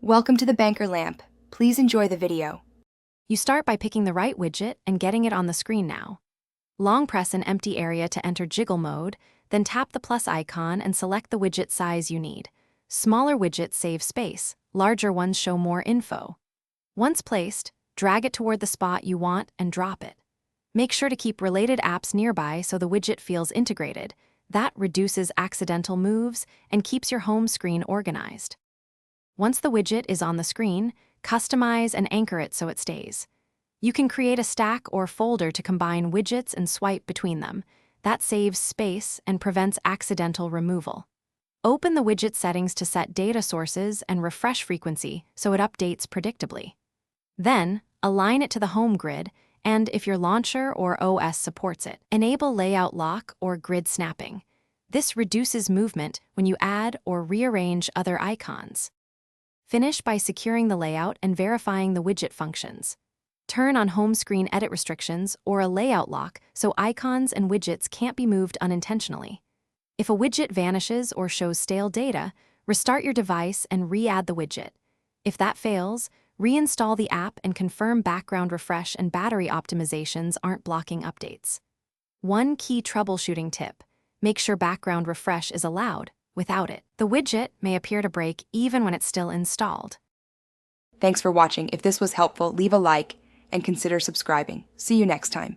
Welcome to the Banker Lamp. Please enjoy the video. You start by picking the right widget and getting it on the screen now. Long press an empty area to enter jiggle mode, then tap the plus icon and select the widget size you need. Smaller widgets save space, larger ones show more info. Once placed, drag it toward the spot you want and drop it. Make sure to keep related apps nearby so the widget feels integrated. That reduces accidental moves and keeps your home screen organized. Once the widget is on the screen, customize and anchor it so it stays. You can create a stack or folder to combine widgets and swipe between them. That saves space and prevents accidental removal. Open the widget settings to set data sources and refresh frequency so it updates predictably. Then, align it to the home grid, and if your launcher or OS supports it, enable layout lock or grid snapping. This reduces movement when you add or rearrange other icons. Finish by securing the layout and verifying the widget functions. Turn on home screen edit restrictions or a layout lock so icons and widgets can't be moved unintentionally. If a widget vanishes or shows stale data, restart your device and re-add the widget. If that fails, reinstall the app and confirm background refresh and battery optimizations aren't blocking updates. One key troubleshooting tip: make sure background refresh is allowed. Without it, the widget may appear to break even when it's still installed. Thanks for watching. If this was helpful, leave a like and consider subscribing. See you next time.